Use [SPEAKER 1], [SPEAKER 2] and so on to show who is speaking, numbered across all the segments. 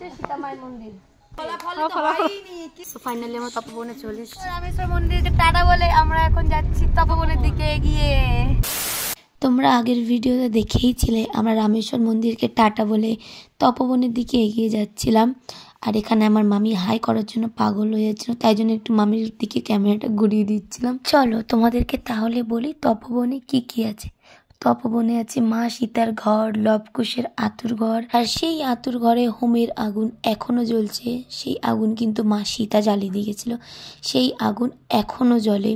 [SPEAKER 1] হচ্ছে সীতামাই মন্দির। ফাইনালি আমরা তপবনে চলে এসেছি। রামেশ্বর মন্দিরকে টাটা বলে আমরা এখন যাচ্ছি তপবনের দিকে এগিয়ে। তোমরা আগের ভিডিওতে দেখেইছিলে আমরা রামেশ্বর মন্দিরকে টাটা বলে তপবনের দিকে এগিয়ে যাচ্ছিলাম। আর এখানে আমার মামি হাই করার জন্য পাগল হয়ে যাচ্ছিল, তাই জন্য একটু মামির দিকে ক্যামেরাটা ঘুরিয়ে দিচ্ছিলাম। চলো তোমাদেরকে তাহলে বলি তপবনে কি কি আছে। তপবনে আছে মা সীতার ঘর, লবকুশের আতুর ঘর, আর সেই আতুর ঘরে হোমের আগুন এখনো জ্বলছে। সেই আগুন কিন্তু মা সীতা জ্বালিয়ে দিয়ে গেছিল, সেই আগুন এখনো জ্বলে।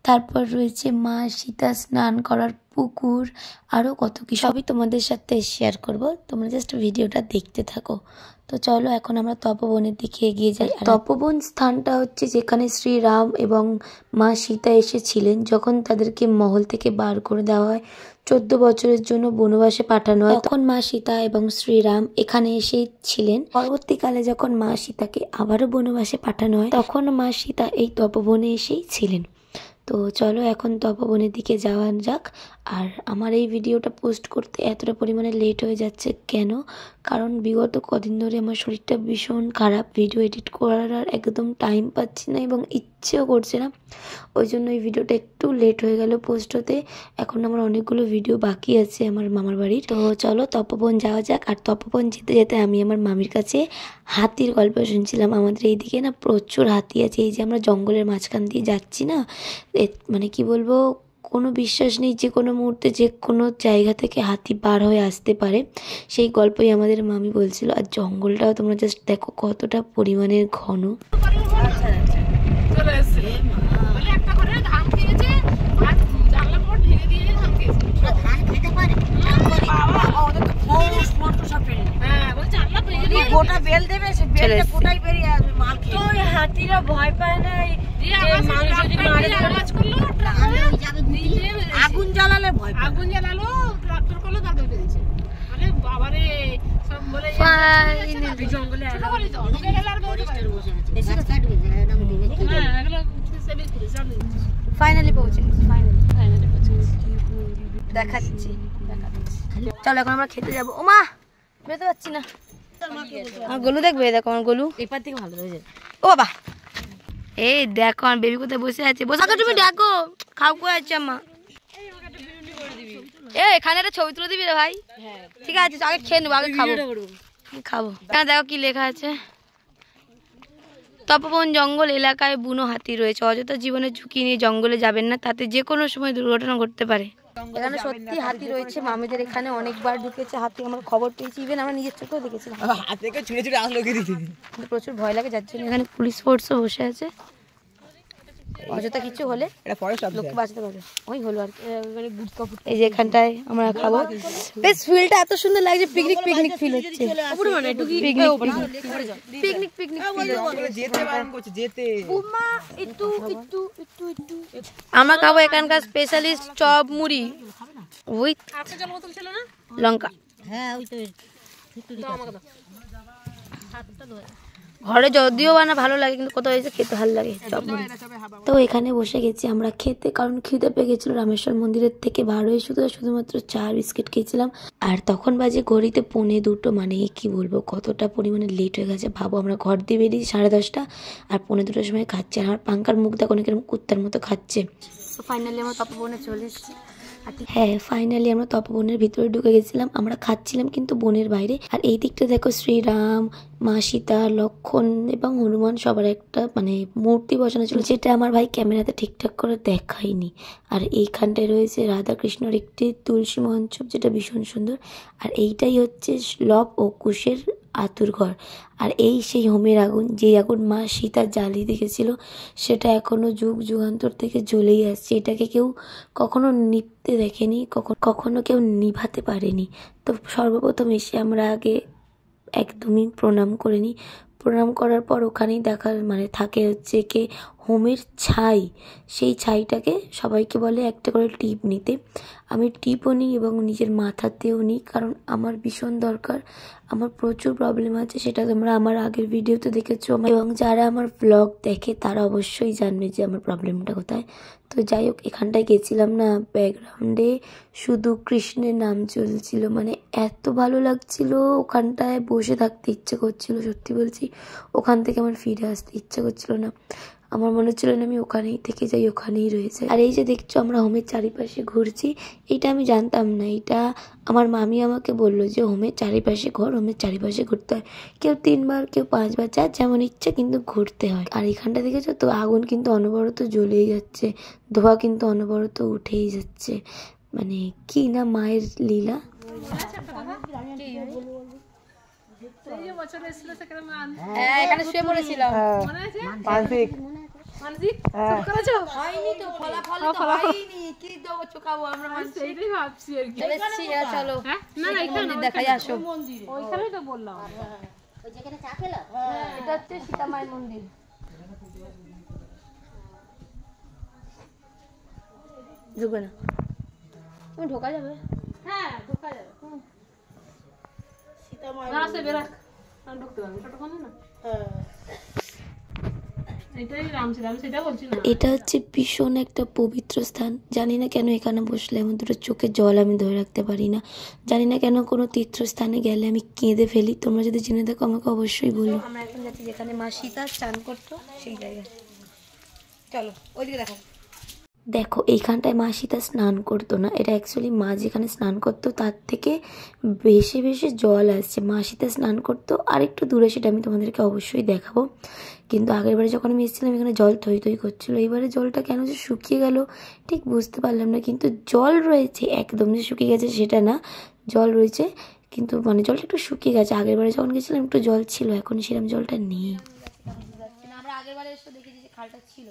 [SPEAKER 1] তারপর রয়েছে মা সীতা স্নান করার পুকুর, আরও কত কি সবই তোমাদের সাথে শেয়ার করব, তোমরা জাস্ট ভিডিওটা দেখতে থাকো। তো চলো এখন আমরা তপবনের দিকে এগিয়ে যাই। তপবন স্থানটা হচ্ছে যেখানে শ্রীরাম এবং মা সীতা এসেছিলেন যখন তাদেরকে মহল থেকে বার করে দেওয়া হয়, 14 বছরের জন্য বনবাসে পাঠানো হয়। তখন মা সীতা এবং শ্রীরাম এখানে এসেছিলেন। পরবর্তীকালে যখন মা সীতাকে আবারও বনবাসে পাঠানো হয় তখন মা সীতা এই তপবনে এসেই ছিলেন। তো চলো এখন তপবনের দিকে যাওয়া যাক। আর আমার এই ভিডিওটা পোস্ট করতে এতটা পরিমাণে লেট হয়ে যাচ্ছে কেন, কারণ বিগত কদিন ধরে আমার শরীরটা ভীষণ খারাপ, ভিডিও এডিট করার আর একদম টাইম পাচ্ছি না এবং ইচ্ছেও করছে না, ওই জন্য এই ভিডিওটা একটু লেট হয়ে গেল পোস্ট হতে। এখন আমার অনেকগুলো ভিডিও বাকি আছে আমার মামার বাড়ির। তো চলো তপবন যাওয়া যাক। আর তপবন যেতে যেতে আমি আমার মামির কাছে হাতির গল্প শুনছিলাম। আমাদের এইদিকে না প্রচুর হাতি আছে, এই যে আমরা জঙ্গলের মাঝখান দিয়ে যাচ্ছি না, মানে কি বলবো, কোনো বিশ্বাস নেই যে কোনো মুহূর্তে যে কোনো জায়গা থেকে হাতি বার হয়ে আসতে পারে, সেই গল্পই আমাদের মামি বলছিল। আর জঙ্গলটাও তোমরা জাস্ট দেখো কতটা পরিমাণের ঘন। হাতিরা ভয় পায় না, আগুন জ্বালালে ভয়, আগুন জ্বালালো ট্রাক্টর করলো তারপরে বেরিয়েছে। মানে বাবারে সব বলে জঙ্গলে ফাইনালি পৌঁছে গেছি। ফাইনালি পৌঁছে গেছি, দেখাচ্ছি। চলো এখন আমরা খেতে যাবো। ও মা বেরোতে পারছি না, আমার গলু দেখবে, দেখো আমার গলু এপার থেকে ভালো হয়ে যায়। ও বাবা এই দেখো আমার বেবি কোথায় বসে আছে, বসে তুমি ডাকো, খাও কো আছে মা। এখানে একটা ছবি তুলে দিবি রে ভাই? ঠিক আছে আগে খেয়ে নেবো, আগে খাবো খাবো। দেখো কি লেখা আছে, তপবন জঙ্গল এলাকায় বুনো হাতি রয়েছে, অযথা জীবনের ঝুঁকি নিয়ে জঙ্গলে যাবেন না, তাতে যে কোনো সময় দুর্ঘটনা ঘটতে পারে। এখানে সত্যি হাতি রয়েছে, মামিদের এখানে অনেকবার ঢুকেছে হাতি, আমরা খবর পেয়েছি, ইভেন আমরা নিজের চোখেও দেখেছিলাম। প্রচুর ভয় লাগে, যার জন্য এখানে পুলিশ ফোর্সও বসে আছে, অযথা কিছু হলে লোককে বাঁচাতে পারবে। ওই হলো আর এই যে এখানটায় আমরা খাবো, বেশ ফিলটা এত সুন্দর লাগছে, পিকনিক পিকনিক ফিল হচ্ছে, পিকনিক পিকনিক আমরা খাবো এখানকার স্পেশালিস্ট চপ মুড়ি উইথ লঙ্কা। ঘরে যদিও বানা ভালো লাগে, কিন্তু কোথাও এসে খেতে ভালো লাগে চপ মুড়ি। তো এখানে বসে গেছি আমরা খেতে, কারণ খিদে পেয়ে গেছিল। রামেশ্বর মন্দিরের থেকে বার হয়ে শুধুমাত্র চা বিস্কিট খেয়েছিলাম। আর তখন বাজে ঘড়িতে 1:45, মানে কি বলবো কতটা পরিমাণে লেট হয়ে গেছে। ভাবো আমরা ঘর দিয়ে বেরিয়েছি 10:30 আর 1:45 সময় খাচ্ছে। আর আমার পাঙ্কার মুখ দেখো কিরকম কুত্তার মতো খাচ্ছে। তো ফাইনালি আমরা তপবনে চলে এসেছি। হ্যাঁ ফাইনালি আমরা তপবনের ভিতরে ঢুকে গেছিলাম, আমরা খাচ্ছিলাম কিন্তু বনের বাইরে। আর এই দিকটা দেখো শ্রীরাম, মা সীতা, লক্ষণ এবং হনুমান সবার একটা মানে মূর্তি বসানো ছিল, যেটা আমার ভাই ক্যামেরাতে ঠিকঠাক করে দেখায়নি। আর এইখানটায় রয়েছে রাধা কৃষ্ণর একটি তুলসী মঞ্চপ, যেটা ভীষণ সুন্দর। আর এইটাই হচ্ছে লব ও কুশের আতুর ঘর। আর এই সেই হোমের আগুন, যে আগুন মা সীতা জ্বালিয়ে দেখেছিল, সেটা এখনো যুগ যুগান্তর থেকে জ্বলেই আসছে। এটাকে কেউ কখনো নিভতে দেখেনি, কখনো কেউ নিভাতে পারেনি। তো সর্বপ্রথম এসে আমরা আগে একদমই প্রণাম করে নিই, প্রণাম করার পর ওখানেই দেখার মানে থাকে হচ্ছে কি হোমের ছাই, সেই ছাইটাকে সবাইকে বলে একটা করে টিপ নিতে। আমি টিপও নিই এবং নিজের মাথাতেও নিই, কারণ আমার ভীষণ দরকার। আমার প্রচুর প্রবলেম আছে, সেটা তোমরা আমার আগের ভিডিওতে দেখেছো, এবং যারা আমার ব্লগ দেখে তারা অবশ্যই জানবে যে আমার প্রবলেমটা কোথায়। তো যাই হোক, এখানটায় গেছিলাম না, ব্যাকগ্রাউন্ডে শুধু কৃষ্ণের নাম চলছিল, মানে এত ভালো লাগছিল, ওখানটায় বসে থাকতে ইচ্ছে করছিল। সত্যি বলছি, ওখান থেকে আমার ফিরে আসতে ইচ্ছে করছিল না। আমার মনে হচ্ছিল না আমি ওখানেই থেকে যাই, ওখানেই রয়েছে। আর এই যে দেখছো আমরা হোমের চারিপাশে ঘুরছি, এইটা আমি জানতাম না। এটা আমার মামি আমাকে বললো যে হোমের চারিপাশে ঘর, হোমের চারিপাশে ঘুরতে হয়। কেউ 3 বার, কেউ 5 বার, যার যেমন ইচ্ছে, কিন্তু ঘুরতে হয়। আর এখানটা দেখেছো তো, আগুন কিন্তু অনবরত জ্বলেই যাচ্ছে, ধোঁয়া কিন্তু অনবরত উঠেই যাচ্ছে। মানে কি না মায়ের লীলা।
[SPEAKER 2] এখানে শুয়ে পড়েছিলাম, মনে আছে? মানসিক করেছো? হয়নি তো, ফলাফল তো হয়নি, কি দেবো চোকাবো আমরা, সেইটাই ভাবছি আর কি। চলো না না, এখানে দেখাই আসো, ওইখানেই তো বললাম, ওই যেখানে চা খেলো, এটা হচ্ছে সীতা মায়ের মন্দির।
[SPEAKER 1] ঢুকবে না,
[SPEAKER 2] তুমি ঢোকা যাবে? হ্যাঁ ঢোকা যাবে। সীতা মায়ের রাস্তায় বেরাক, আমি ঢুকতে পারবো, ছোট কোন না। হ্যাঁ
[SPEAKER 1] এটা হচ্ছে ভীষণ একটা পবিত্র স্থান। জানি না কেন এখানে বসলে আমার দুটো চোখের জল আমি ধরে রাখতে পারি না। জানি না কেন কোনো তীর্থস্থানে গেলে আমি কেঁদে ফেলি। তোমরা যদি জেনে থাকো আমাকে অবশ্যই বলো।
[SPEAKER 2] আমরা এখন যাচ্ছি যেখানে মা সীতা স্নান করতো, সেই জায়গায়। চলো ওইদিকে দেখো।
[SPEAKER 1] দেখো, এইখানটায় মা সীতা স্নান করতো না, এটা অ্যাকচুয়ালি মা যেখানে স্নান করতো তার থেকে বেশি বেশি জল আসছে। মা সীতা স্নান করতো আর একটু দূরে, সেটা আমি তোমাদেরকে অবশ্যই দেখাবো। কিন্তু আগের বারে যখন আমি এসেছিলাম এখানে জল থই থই করছিলো। এইবারে জলটা কেন যে শুকিয়ে গেল ঠিক বুঝতে পারলাম না, কিন্তু জল রয়েছে, একদম যে শুকিয়ে গেছে সেটা না, জল রয়েছে, কিন্তু মানে জলটা একটু শুকিয়ে গেছে। আগের বারে যখন গেছিলাম একটু জল ছিল, এখন সেরকম জলটা নেই।
[SPEAKER 2] আমরা আগের বারে এসে দেখেছি যে খালটা ছিল,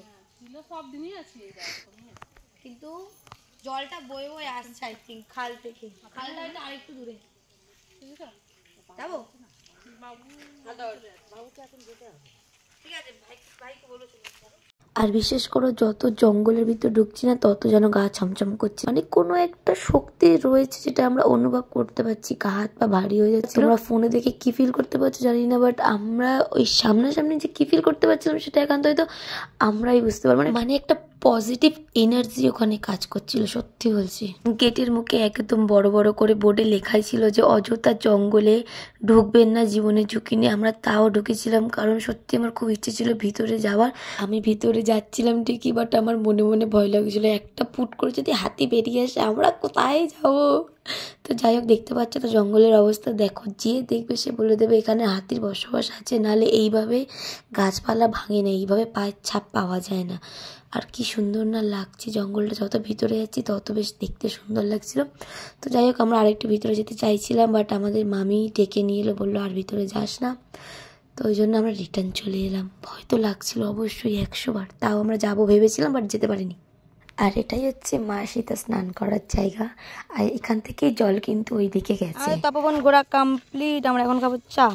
[SPEAKER 2] সব দিনই আছে, কিন্তু জলটা বয়ে বয়ে আসছে আই থিঙ্ক খাল থেকে। খালটা হয়তো আরেকটু দূরে, যাবো? ঠিক আছে, ভাইকে বলো।
[SPEAKER 1] আর বিশেষ করে যত জঙ্গলের ভিতর ঢুকছি না, তত যেন গা ছমছম করছে, মানে কোনো একটা শক্তি রয়েছে যেটা আমরা অনুভব করতে পারছি। গা হাত পা ভারী হয়ে যাচ্ছে। আমরা ফোনে দেখে কি ফিল করতে পারছি জানি না, বাট আমরা ওই সামনাসামনি যে কি ফিল করতে পারছিলাম সেটা একান্ত হয়তো আমরাই বুঝতে পারবো। মানে একটা পজিটিভ এনার্জি ওখানে কাজ করছিল, সত্যি বলছি। গেটের মুখে একদম বড় বড় করে বোর্ডে লেখাই ছিল যে অযথা জঙ্গলে ঢুকবেন না, জীবনের ঝুঁকি নিয়ে। আমরা তাও ঢুকেছিলাম, কারণ সত্যি আমার খুব ইচ্ছে ছিল ভিতরে যাওয়ার। আমি ভিতরে যাচ্ছিলাম ঠিকই, বাট আমার মনে মনে ভয় লাগছিল, একটা পুট করে যদি হাতি বেরিয়ে আসে আমরা কোথায় যাবো। তো যাই হোক, দেখতে পাচ্ছ তো জঙ্গলের অবস্থা দেখো। যে দেখবে সে বলে দেবে এখানে হাতির বসবাস আছে, নাহলে এইভাবে গাছপালা ভাঙে না, এইভাবে পায়ের ছাপ পাওয়া যায় না। আর কি সুন্দর না লাগছে জঙ্গলটা, যত ভিতরে যাচ্ছি তত বেশ দেখতে সুন্দর লাগছিল। তো যাই হোক, আমরা আরেকটু ভিতরে যেতে চাইছিলাম, বাট আমাদের মামি ডেকে নিয়ে এলো, বললো আর ভিতরে যাস না। তো ওই জন্য আমরা রিটার্ন চলে এলাম। ভয় তো লাগছিল অবশ্যই 100 বার, তাও আমরা যাবো ভেবেছিলাম, বাট যেতে পারিনি। আর এটাই হচ্ছে মা সীতা স্নান করার জায়গা, আর এখান থেকে জল কিন্তু ওই দিকে গেছে।
[SPEAKER 2] তপবন ঘোরা কমপ্লিট, আমরা এখন খাবো চা।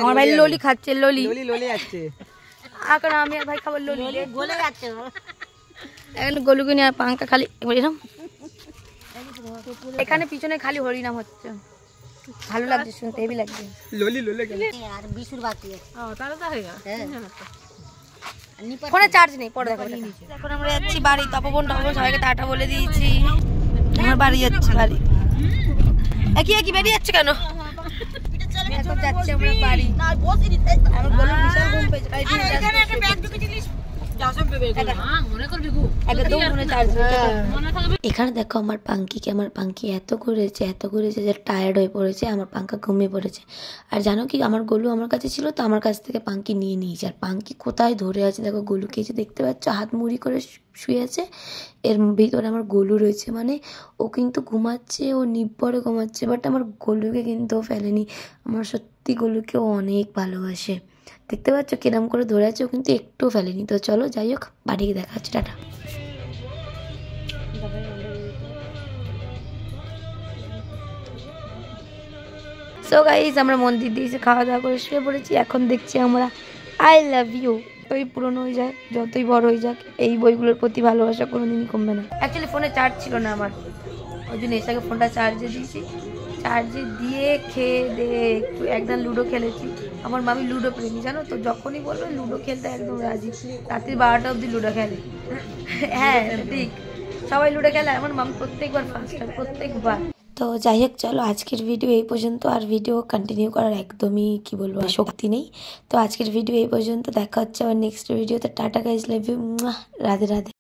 [SPEAKER 2] আমার ভাই ললি খাচ্ছে, ললি ললি আসছে, এখন আমি আর ভাই খাবো ললি, গলে যাচ্ছে এখন গলুকে নিয়ে। আর পাঙ্কা খালি এরকম, এখানে পিছনে খালি হরিনাম হচ্ছে, ভালো লাগছে শুনতে, হেভি লাগছে। ললি ললি আর বিশুর বাকি আছে, তাহলে তো হয়ে গেল। ফোনে চার্জ নেই, পরে দেখো। এখন আমরা যাচ্ছি বাড়ি, তপবন সবাইকে টাটা বলে দিয়েছি, আমরা বাড়ি যাচ্ছি। বাড়ি একই একই বেরিয়ে যাচ্ছে কেন? এখন যাচ্ছি আমরা বাড়ি। আমার গলার বিশাল ঘুম পেয়েছে,
[SPEAKER 1] এখানে দেখো আমার পাঙ্কিকে, আমার পাঙ্কি এত ঘুরেছে যে টায়ার্ড হয়ে পড়েছে, আমার পাঙ্কা ঘুমিয়ে পড়েছে। আর জানো কি, আমার গলু আমার কাছে ছিল, তো আমার কাছ থেকে পাঙ্কি নিয়ে নিয়েছে। আর পাঙ্কি কোথায় ধরে আছে দেখো, গলুকে যে দেখতে পাচ্ছ হাত মুড়ি করে শুয়ে আছে, এর ভিতরে আমার গলু রয়েছে। মানে ও কিন্তু ঘুমাচ্ছে, ও নিব্বরে ঘুমাচ্ছে, বাট আমার গলুকে কিন্তু ফেলেনি। আমার সত্যি গলুকে অনেক ভালোবাসে, দেখতে পাচ্ছ কিরম করে ধরে আছে, ও কিন্তু একটু ফেলেনি। তো চলো যাই হোক, বাড়ি দেখা হচ্ছে, টাটা। সো গাইস আমরা মন্দির দিয়ে এসে খাওয়া দাওয়া করে শুয়ে পড়েছি। এখন দেখছি আমরা আই লাভ ইউ। যতই পুরনো হয়ে যাক, যতই বড় হয়ে যাক, এই বইগুলোর প্রতি ভালোবাসা কোনোদিনই কমবে না। অ্যাকচুয়ালি ফোনে চার্জ ছিল না আমার, ওই জন্য এসে ফোনটা চার্জে দিয়েছি। চার্জে দিয়ে খেয়ে দিয়ে একটু একদম লুডো খেলেছি। আমার মামি লুডো প্রেমী জানো তো, যখনই বলবে লুডো খেলতে একদম রাজি। রাত্রি 12টা অবধি লুডো খেলে। হ্যাঁ ঠিক, সবাই লুডো খেলে, আমার মামি প্রত্যেকবার ফার্স্ট হয়, প্রত্যেকবার। তো যাই হোক, চলো আজকের ভিডিও এই পর্যন্ত। আর ভিডিও কন্টিনিউ করার একদমই কি বলবো শক্তি নেই। তো আজকের ভিডিও এই পর্যন্ত, দেখা হচ্ছে আবার নেক্সট ভিডিওতে। Tata guys, love you, Radhe Radhe.